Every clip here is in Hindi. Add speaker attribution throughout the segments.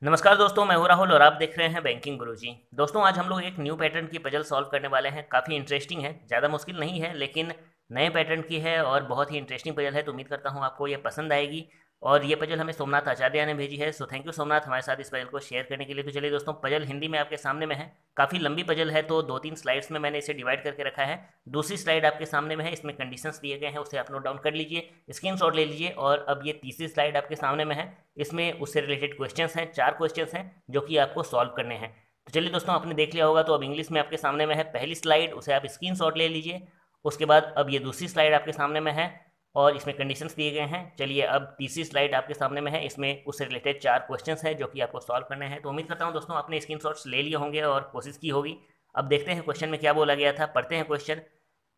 Speaker 1: नमस्कार दोस्तों, मैं हूं राहुल और आप देख रहे हैं बैंकिंग गुरुजी। दोस्तों, आज हम लोग एक न्यू पैटर्न की पजल सॉल्व करने वाले हैं। काफ़ी इंटरेस्टिंग है, ज़्यादा मुश्किल नहीं है, लेकिन नए पैटर्न की है और बहुत ही इंटरेस्टिंग पजल है। तो उम्मीद करता हूं आपको ये पसंद आएगी। और ये पजल हमें सोमनाथ आचार्य ने भेजी है। सो थैंक यू सोमनाथ हमारे साथ इस पजल को शेयर करने के लिए। तो चलिए दोस्तों, पजल हिंदी में आपके सामने में है। काफ़ी लंबी पजल है, तो 2-3 स्लाइड्स में मैंने इसे डिवाइड करके रखा है। दूसरी स्लाइड आपके सामने में है, इसमें कंडीशंस दिए गए हैं, उसे आप नोट डाउन कर लीजिए, स्क्रीनशॉट ले लीजिए। और अब ये तीसरी स्लाइड आपके सामने में है, इसमें उससे रिलेटेड क्वेश्चंस हैं। 4 क्वेश्चंस हैं जो कि आपको सॉल्व करने हैं। तो चलिए दोस्तों, आपने देख लिया होगा, तो अब इंग्लिश में आपके सामने में है पहली स्लाइड, उसे आप स्क्रीनशॉट ले लीजिए। उसके बाद अब ये दूसरी स्लाइड आपके सामने में है और इसमें कंडीशंस दिए गए हैं। चलिए अब तीसरी स्लाइड आपके सामने में है, इसमें उससे रिलेटेड 4 क्वेश्चंस हैं जो कि आपको सॉल्व करने हैं। तो उम्मीद करता हूँ दोस्तों आपने स्क्रीनशॉट्स ले लिए होंगे और कोशिश की होगी। अब देखते हैं क्वेश्चन में क्या बोला गया था। पढ़ते हैं question.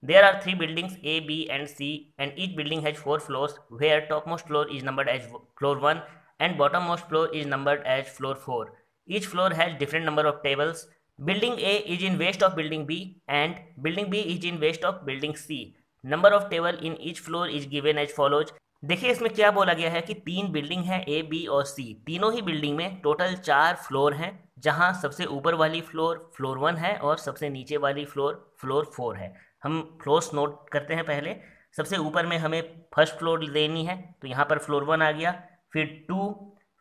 Speaker 1: There are three buildings A, B, and C, and each building has 4 floors, where topmost floor is numbered as floor 1 and bottommost floor is numbered as floor 4. Each floor has different number of tables. Building A is in west of building B and building B is in west of building C. Number of table in each floor is given as follows. देखिए इसमें क्या बोला गया है कि 3 बिल्डिंग है ए, बी और सी। तीनों ही बिल्डिंग में टोटल 4 फ्लोर हैं, जहां सबसे ऊपर वाली फ्लोर फ्लोर 1 है और सबसे नीचे वाली फ्लोर फ्लोर 4 है। हम फ्लोर्स नोट करते हैं पहले। सबसे ऊपर में हमें फर्स्ट फ्लोर लेनी है, तो यहाँ पर फ्लोर 1 आ गया, फिर 2,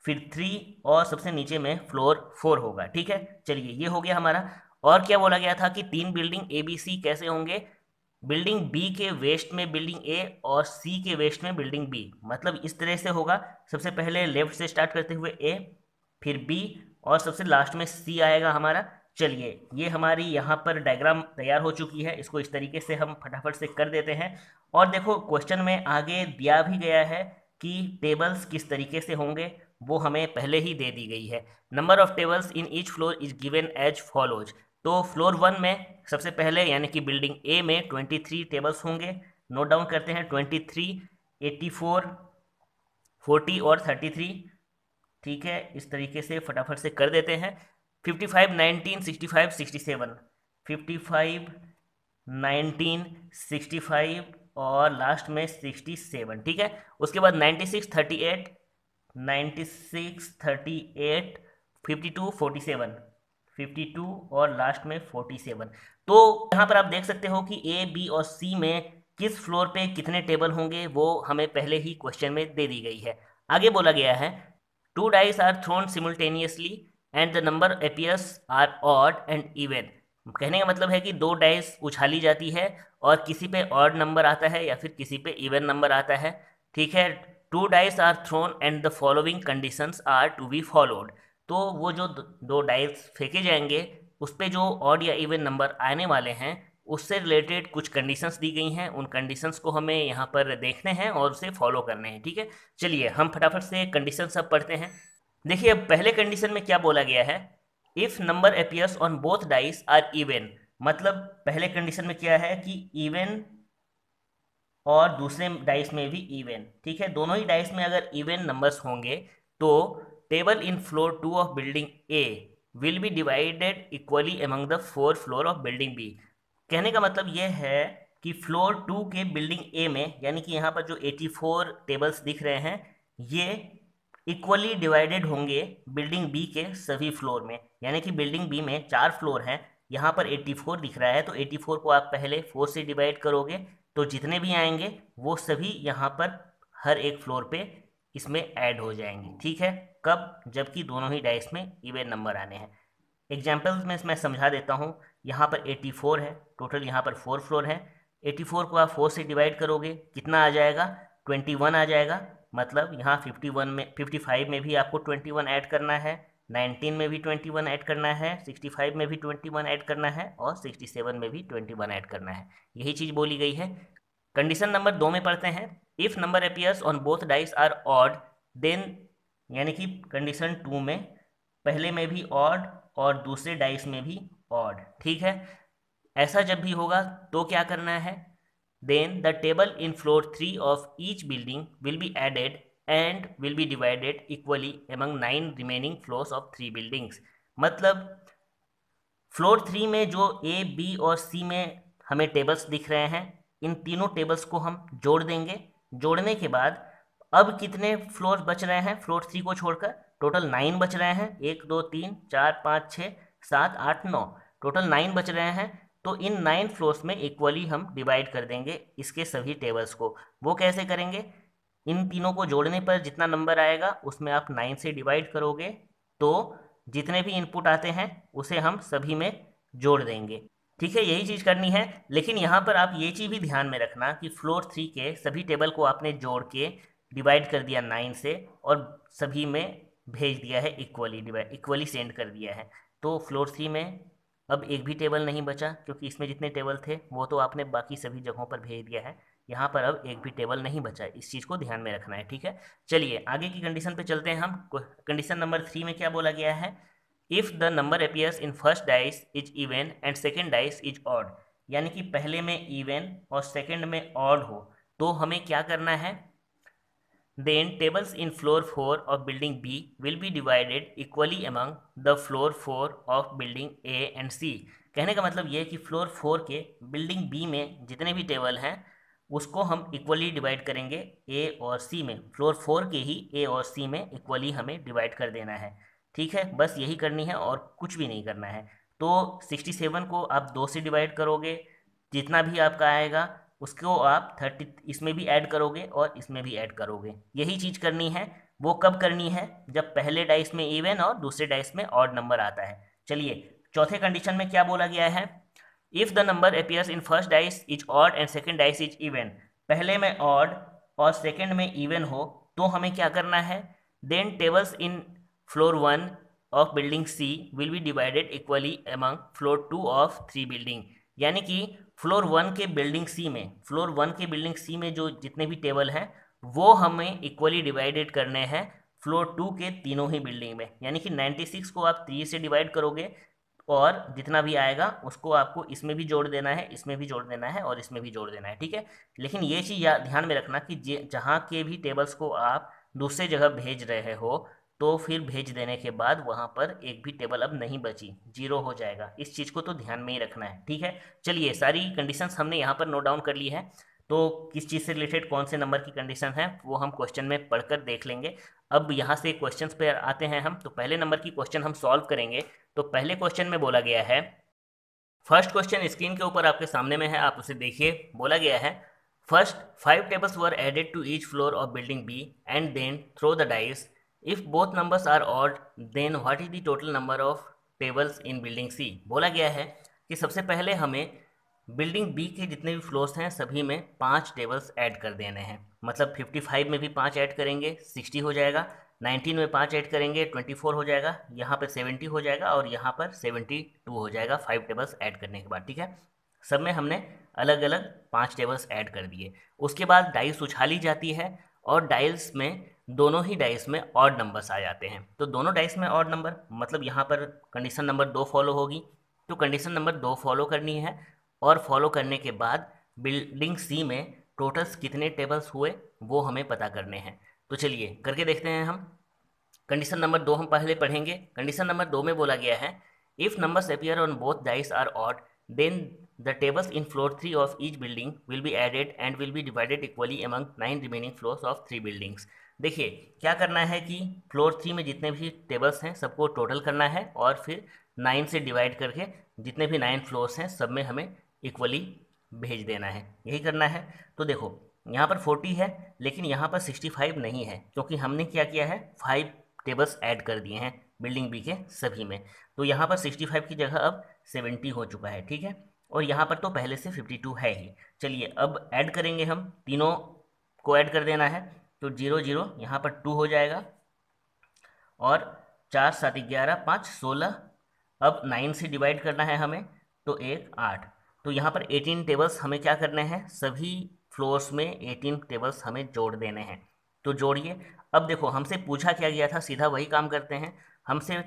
Speaker 1: फिर 3 और सबसे नीचे में फ्लोर 4 होगा। ठीक है, चलिए ये हो गया हमारा। और क्या बोला गया था कि 3 बिल्डिंग ए बी सी कैसे होंगे। बिल्डिंग बी के वेस्ट में बिल्डिंग ए और सी के वेस्ट में बिल्डिंग बी। मतलब इस तरह से होगा, सबसे पहले लेफ्ट से स्टार्ट करते हुए ए, फिर बी और सबसे लास्ट में सी आएगा हमारा। चलिए ये हमारी यहाँ पर डायग्राम तैयार हो चुकी है, इसको इस तरीके से हम फटाफट से कर देते हैं। और देखो क्वेश्चन में आगे दिया भी गया है कि टेबल्स किस तरीके से होंगे, वो हमें पहले ही दे दी गई है। Number of tables in each floor is given as follows. तो फ्लोर 1 में सबसे पहले यानी कि बिल्डिंग ए में 23 टेबल्स होंगे। नोट डाउन करते हैं 23, 84, 40 और 33। ठीक है, इस तरीके से फटाफट से कर देते हैं। 55, 19, 65, 67, 55, 19, 65 और लास्ट में 67। ठीक है, उसके बाद 96, 38, 96, 38, 52, 47, 52 और लास्ट में 47। तो यहाँ पर आप देख सकते हो कि ए, बी और सी में किस फ्लोर पे कितने टेबल होंगे वो हमें पहले ही क्वेश्चन में दे दी गई है। आगे बोला गया है, 2 dice are thrown simultaneously and the number appears are odd and even। कहने का मतलब है कि 2 डाइस उछाली जाती है और किसी पे ऑड नंबर आता है या फिर किसी पे इवन नंबर आता है। ठीक है, 2 dice are thrown and the following conditions are to be followed. तो वो जो 2 डाइस फेंके जाएंगे उस पे जो ऑड या इवन नंबर आने वाले हैं उससे रिलेटेड कुछ कंडीशंस दी गई हैं। उन कंडीशंस को हमें यहाँ पर देखने हैं और उसे फॉलो करने हैं। ठीक है, चलिए हम फटाफट से कंडीशन सब पढ़ते हैं। देखिए अब पहले कंडीशन में क्या बोला गया है, if number appears on both dice are even. मतलब पहले कंडीशन में क्या है कि इवन और दूसरे डाइस में भी इवन। ठीक है, दोनों ही डाइस में अगर इवन नंबर्स होंगे तो table in floor 2 of building A will be divided equally among the 4 floor of building B. कहने का मतलब ये है कि फ्लोर 2 के बिल्डिंग ए में, यानी कि यहाँ पर जो 84 टेबल्स दिख रहे हैं, ये इक्वली डिवाइडेड होंगे बिल्डिंग बी के सभी फ्लोर में। यानी कि बिल्डिंग बी में 4 फ्लोर हैं, यहाँ पर 84 दिख रहा है, तो 84 को आप पहले 4 से डिवाइड करोगे तो जितने भी आएंगे वो सभी यहाँ पर हर एक फ्लोर पे इसमें ऐड हो जाएंगे। ठीक है, कब, जबकि दोनों ही डाइस में इवन नंबर आने हैं। एग्जाम्पल्स में मैं समझा देता हूँ। यहाँ पर 84 है, टोटल यहाँ पर 4 फ्लोर है। 84 को आप 4 से डिवाइड करोगे कितना आ जाएगा, 21 आ जाएगा। मतलब यहाँ 51 में 55 में भी आपको 21 ऐड करना है, 19 में भी 21 ऐड करना है, 65 में भी 21 ऐड करना है और 67 में भी 21 ऐड करना है। यही चीज़ बोली गई है। कंडीशन नंबर 2 में पढ़ते हैं, if number appears on both dice are odd then. यानी कि कंडीशन 2 में पहले में भी ऑड और दूसरे डाइस में भी ऑड। ठीक है, ऐसा जब भी होगा तो क्या करना है, then the table in floor 3 of each building will be added and will be divided equally among 9 remaining floors of 3 buildings. मतलब फ्लोर 3 में जो ए, बी और सी में हमें टेबल्स दिख रहे हैं, इन तीनों टेबल्स को हम जोड़ देंगे। जोड़ने के बाद अब कितने फ्लोर बच रहे हैं फ्लोर 3 को छोड़कर, टोटल 9 बच रहे हैं, 1 2 3 4 5 6 7 8 9, टोटल 9 बच रहे हैं। तो इन 9 फ्लोर्स में इक्वली हम डिवाइड कर देंगे इसके सभी टेबल्स को। वो कैसे करेंगे? इन तीनों को जोड़ने पर जितना नंबर आएगा उसमें आप 9 से डिवाइड करोगे, तो जितने भी इनपुट आते हैं उसे हम सभी में जोड़ देंगे। ठीक है, यही चीज़ करनी है। लेकिन यहाँ पर आप ये चीज़ भी ध्यान में रखना कि फ्लोर 3 के सभी टेबल को आपने जोड़ के डिवाइड कर दिया 9 से और सभी में भेज दिया है इक्वली सेंड कर दिया है। तो फ्लोर 3 में अब एक भी टेबल नहीं बचा, क्योंकि इसमें जितने टेबल थे वो तो आपने बाकी सभी जगहों पर भेज दिया है। यहाँ पर अब एक भी टेबल नहीं बचा है, इस चीज़ को ध्यान में रखना है। ठीक है, चलिए आगे की कंडीशन पे चलते हैं हम। कंडीशन नंबर 3 में क्या बोला गया है? If the number appears in first dice is even and second dice is odd, यानी कि पहले में इवन और सेकेंड में ऑड हो, तो हमें क्या करना है? Then tables in floor 4 of building B will be divided equally among the floor 4 of building A and C। कहने का मतलब ये है कि फ्लोर 4 के बिल्डिंग बी में जितने भी टेबल हैं उसको हम इक्वली डिवाइड करेंगे ए और सी में। फ्लोर 4 के ही ए और सी में इक्वली हमें डिवाइड कर देना है। ठीक है, बस यही करनी है और कुछ भी नहीं करना है। तो 67 को आप 2 से डिवाइड करोगे, जितना भी आपका आएगा उसको आप 30 इसमें भी ऐड करोगे और इसमें भी ऐड करोगे। यही चीज़ करनी है। वो कब करनी है? जब पहले डाइस में इवन और दूसरे डाइस में ऑड नंबर आता है। चलिए चौथे कंडीशन में क्या बोला गया है? If the number appears in first dice is odd and second dice is even, पहले में ऑड और सेकेंड में इवन हो, तो हमें क्या करना है? Then tables in floor 1 of building C will be divided equally among floor 2 of 3 building. यानी कि फ्लोर 1 के बिल्डिंग सी में जो जितने भी टेबल हैं वो हमें इक्वली डिवाइडेड करने हैं फ्लोर 2 के तीनों ही बिल्डिंग में। यानी कि 96 को आप 3 से डिवाइड करोगे और जितना भी आएगा उसको आपको इसमें भी जोड़ देना है, इसमें भी जोड़ देना है और इसमें भी जोड़ देना है। ठीक है, लेकिन ये चीज़ ध्यान में रखना कि जहाँ के भी टेबल्स को आप दूसरे जगह भेज रहे हो, तो फिर भेज देने के बाद वहाँ पर एक भी टेबल अब नहीं बची, 0 हो जाएगा। इस चीज़ को तो ध्यान में ही रखना है। ठीक है, चलिए सारी कंडीशंस हमने यहाँ पर नोट डाउन कर ली है। तो किस चीज़ से रिलेटेड कौन से नंबर की कंडीशन है वो हम क्वेश्चन में पढ़कर देख लेंगे। अब यहाँ से क्वेश्चंस पे आते हैं हम। तो पहले नंबर की क्वेश्चन हम सॉल्व करेंगे। तो पहले क्वेश्चन में बोला गया है, फर्स्ट क्वेश्चन स्क्रीन के ऊपर आपके सामने में है, आप उसे देखिए। बोला गया है, first 5 tables were added to each floor of building B and then throw the dice. If both numbers are odd then what is the total number of tables in building C. बोला गया है कि सबसे पहले हमें बिल्डिंग बी के जितने भी फ्लोर्स हैं सभी में 5 टेबल्स ऐड कर देने हैं। मतलब 55 में भी 5 ऐड करेंगे 60 हो जाएगा, 19 में 5 ऐड करेंगे 24 हो जाएगा, यहाँ पर 70 हो जाएगा और यहाँ पर 72 हो जाएगा 5 टेबल्स ऐड करने के बाद। ठीक है, सब में हमने अलग अलग 5 टेबल्स ऐड कर दिए। उसके बाद डाइस उछाली जाती है और डाइस में दोनों ही डाइस में ऑड नंबर्स आ जाते हैं। तो दोनों डाइस में ऑड नंबर, मतलब यहाँ पर कंडीशन नंबर 2 फॉलो होगी। तो कंडीशन नंबर 2 फॉलो करनी है और फॉलो करने के बाद बिल्डिंग सी में टोटल्स कितने टेबल्स हुए वो हमें पता करने हैं। तो चलिए करके देखते हैं हम। कंडीशन नंबर 2 हम पहले पढ़ेंगे। कंडीशन नंबर 2 में बोला गया है, if numbers appear on both dice are odd then the tables in floor 3 of each building will be added and will be divided equally among 9 remaining floors of 3 buildings. देखिए क्या करना है कि फ्लोर 3 में जितने भी टेबल्स हैं सबको टोटल करना है और फिर 9 से डिवाइड करके जितने भी 9 फ्लोर्स हैं सब में हमें इक्वली भेज देना है। यही करना है। तो देखो यहाँ पर 40 है लेकिन यहाँ पर 65 नहीं है, क्योंकि हमने क्या किया है 5 टेबल्स ऐड कर दिए हैं बिल्डिंग बी के सभी में। तो यहाँ पर 65 की जगह अब 70 हो चुका है। ठीक है, और यहाँ पर तो पहले से 52 है ही। चलिए अब ऐड करेंगे, हम तीनों को ऐड कर देना है। तो 0 0 यहाँ पर 2 हो जाएगा और 4 7 11 5 16। अब 9 से डिवाइड करना है हमें, तो 1 8। तो यहाँ पर 18 टेबल्स हमें क्या करने हैं, सभी फ्लोर्स में 18 टेबल्स हमें जोड़ देने हैं। तो जोड़िए। अब देखो हमसे पूछा क्या गया था, सीधा वही काम करते हैं। हमसे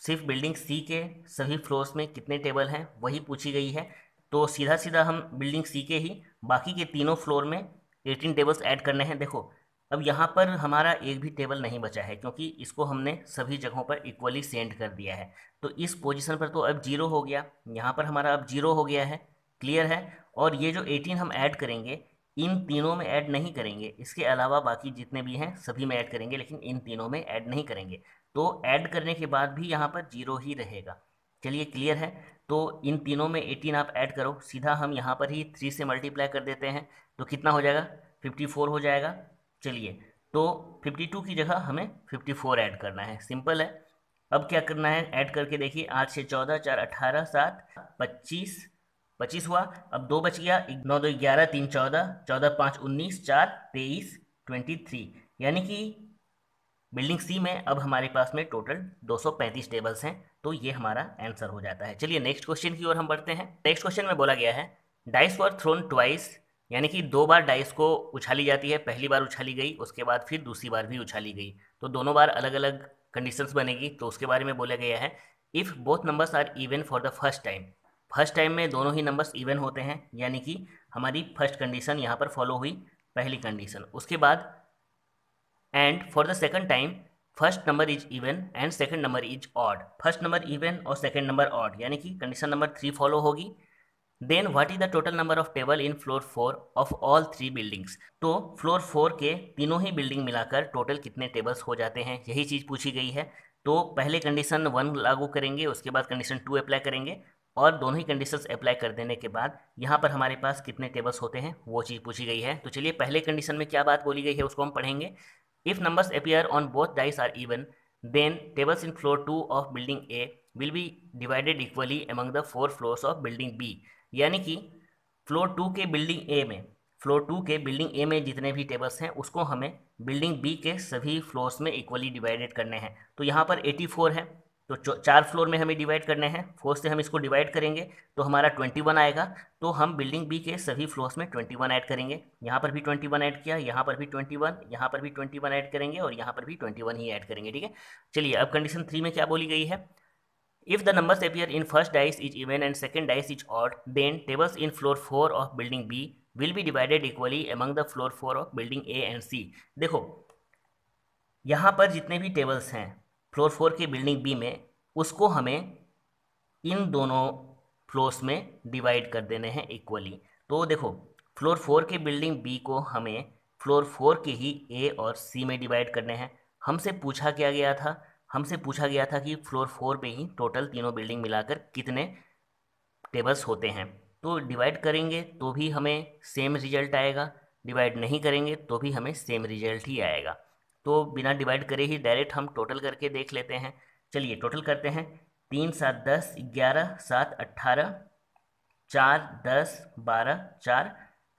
Speaker 1: सिर्फ बिल्डिंग सी के सभी फ्लोर्स में कितने टेबल हैं वही पूछी गई है। तो सीधा सीधा हम बिल्डिंग सी के ही बाकी के तीनों फ्लोर में 18 टेबल्स ऐड करने हैं। देखो अब यहाँ पर हमारा एक भी टेबल नहीं बचा है, क्योंकि इसको हमने सभी जगहों पर इक्वली सेंड कर दिया है। तो इस पोजीशन पर तो अब 0 हो गया, यहाँ पर हमारा अब 0 हो गया है। क्लियर है। और ये जो 18 हम ऐड करेंगे इन तीनों में ऐड नहीं करेंगे, इसके अलावा बाकी जितने भी हैं सभी में ऐड करेंगे, लेकिन इन तीनों में ऐड नहीं करेंगे। तो ऐड करने के बाद भी यहाँ पर 0 ही रहेगा। चलिए क्लियर है। तो इन तीनों में 18 आप ऐड करो, सीधा हम यहाँ पर ही 3 से मल्टीप्लाई कर देते हैं, तो कितना हो जाएगा, 54 हो जाएगा। चलिए, तो 52 की जगह हमें 54 ऐड करना है, सिंपल है। अब क्या करना है, ऐड करके देखिए, 8 से 14, 4 18, 7 25, 25 हुआ। अब 2 बच गया, 9 2 11, 3 14, 14 5 19, 4 23, 23, यानी कि बिल्डिंग सी में अब हमारे पास में टोटल 235 टेबल्स हैं। तो ये हमारा आंसर हो जाता है। चलिए नेक्स्ट क्वेश्चन की ओर हम बढ़ते हैं। नेक्स्ट क्वेश्चन में बोला गया है, डाइस वर थ्रोन ट्वाइस, यानी कि 2 बार डाइस को उछाली जाती है। पहली बार उछाली गई, उसके बाद फिर दूसरी बार भी उछाली गई, तो दोनों बार अलग अलग कंडीशंस बनेगी। तो उसके बारे में बोला गया है, if both numbers are even for the first time, first time में दोनों ही नंबर्स इवन होते हैं, यानी कि हमारी फर्स्ट कंडीशन यहाँ पर फॉलो हुई, पहली कंडीशन। उसके बाद and for the second time first number is even and second number is odd, first number even और सेकंड नंबर ऑड, यानी कि कंडीशन नंबर 3 फॉलो होगी। Then what is the total number of table in floor 4 of all 3 buildings, तो फ्लोर 4 के तीनों ही बिल्डिंग मिलाकर टोटल कितने टेबल्स हो जाते हैं, यही चीज़ पूछी गई है। तो पहले कंडीशन 1 लागू करेंगे, उसके बाद कंडीशन 2 अप्लाई करेंगे, और दोनों ही कंडीशंस अप्लाई कर देने के बाद यहाँ पर हमारे पास कितने टेबल्स होते हैं वो चीज़ पूछी गई है। तो चलिए पहले कंडीशन में क्या बात बोली गई है उसको हम पढ़ेंगे। If numbers appear on both dice are even, then tables in floor 2 of building A will be divided equally among the 4 floors of building B, यानी कि फ्लोर 2 के बिल्डिंग ए में, फ्लोर 2 के बिल्डिंग ए में जितने भी टेबल्स हैं उसको हमें बिल्डिंग बी के सभी फ्लोर्स में इक्वली डिवाइडेड करने हैं। तो यहाँ पर 84 है, तो 4 फ्लोर में हमें डिवाइड करने हैं, 4 से हम इसको डिवाइड करेंगे तो हमारा 21 आएगा। तो हम बिल्डिंग बी के सभी फ्लोर्स में 21 ऐड करेंगे, यहाँ पर भी 21 ऐड किया, यहाँ पर भी 21, यहाँ पर भी 21 ऐड करेंगे, और यहाँ पर भी 21 ही ऐड करेंगे, ठीक है। चलिए अब कंडीशन 3 में क्या बोली गई है, if the numbers appear in first dice is even and second dice is odd, then tables in floor 4 of building B will be divided equally among the floor 4 of building A and C। देखो यहाँ पर जितने भी टेबल्स हैं फ्लोर 4 के बिल्डिंग बी में, उसको हमें इन दोनों फ्लोर्स में डिवाइड कर देने हैं इक्वली। तो देखो फ्लोर 4 के बिल्डिंग बी को हमें फ्लोर 4 के ही ए और सी में डिवाइड करने हैं। हमसे पूछा क्या गया था, हमसे पूछा गया था कि फ्लोर 4 पे ही टोटल तीनों बिल्डिंग मिलाकर कितने टेबल्स होते हैं। तो डिवाइड करेंगे तो भी हमें सेम रिजल्ट आएगा, डिवाइड नहीं करेंगे तो भी हमें सेम रिजल्ट ही आएगा। तो बिना डिवाइड करे ही डायरेक्ट हम टोटल करके देख लेते हैं। चलिए टोटल करते हैं, 3 7 10 11 7 18, 4 10 12 4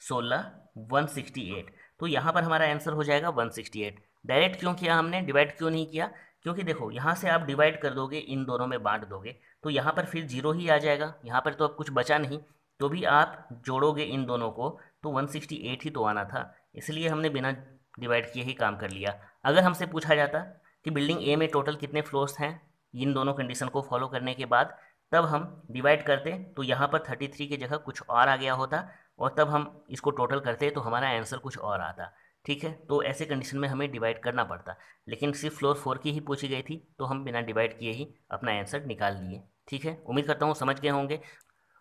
Speaker 1: 16, 168। तो यहाँ पर हमारा आंसर हो जाएगा 168। डायरेक्ट क्यों किया हमने, डिवाइड क्यों नहीं किया, क्योंकि देखो यहाँ से आप डिवाइड कर दोगे, इन दोनों में बांट दोगे, तो यहाँ पर फिर 0 ही आ जाएगा, यहाँ पर तो अब कुछ बचा नहीं। तो भी आप जोड़ोगे इन दोनों को तो 168 ही तो आना था, इसलिए हमने बिना डिवाइड किए ही काम कर लिया। अगर हमसे पूछा जाता कि बिल्डिंग ए में टोटल कितने फ्लोर्स हैं इन दोनों कंडीशन को फॉलो करने के बाद, तब हम डिवाइड करते तो यहाँ पर 33 की जगह कुछ और आ गया होता, और तब हम इसको टोटल करते तो हमारा आंसर कुछ और आता, ठीक है। तो ऐसे कंडीशन में हमें डिवाइड करना पड़ता, लेकिन सिर्फ फ्लोर 4 की ही पूछी गई थी तो हम बिना डिवाइड किए ही अपना आंसर निकाल लिए, ठीक है। उम्मीद करता हूँ समझ गए होंगे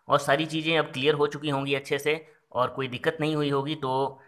Speaker 1: और सारी चीज़ें अब क्लियर हो चुकी होंगी अच्छे से, और कोई दिक्कत नहीं हुई होगी। तो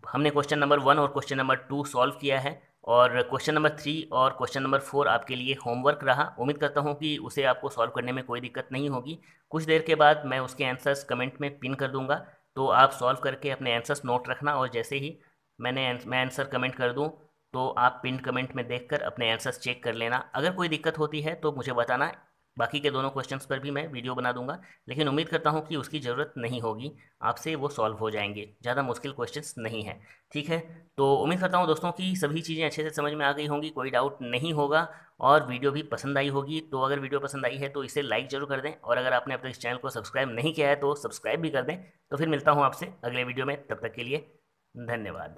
Speaker 1: हमने क्वेश्चन नंबर 1 और क्वेश्चन नंबर 2 सॉल्व किया है, और क्वेश्चन नंबर 3 और क्वेश्चन नंबर 4 आपके लिए होमवर्क रहा। उम्मीद करता हूँ कि उसे आपको सॉल्व करने में कोई दिक्कत नहीं होगी। कुछ देर के बाद मैं उसके आंसर्स कमेंट में पिन कर दूंगा, तो आप सॉल्व करके अपने आंसर्स नोट रखना, और जैसे ही मैं आंसर कमेंट कर दूं तो आप पिन कमेंट में देखकर अपने आंसर्स चेक कर लेना। अगर कोई दिक्कत होती है तो मुझे बताना, बाकी के दोनों क्वेश्चंस पर भी मैं वीडियो बना दूंगा, लेकिन उम्मीद करता हूं कि उसकी ज़रूरत नहीं होगी, आपसे वो सॉल्व हो जाएंगे, ज़्यादा मुश्किल क्वेश्चंस नहीं है, ठीक है। तो उम्मीद करता हूं दोस्तों कि सभी चीज़ें अच्छे से समझ में आ गई होंगी, कोई डाउट नहीं होगा, और वीडियो भी पसंद आई होगी। तो अगर वीडियो पसंद आई है तो इसे लाइक जरूर कर दें, और अगर आपने अब तक इस चैनल को सब्सक्राइब नहीं किया है तो सब्सक्राइब भी कर दें। तो फिर मिलता हूँ आपसे अगले वीडियो में, तब तक के लिए धन्यवाद।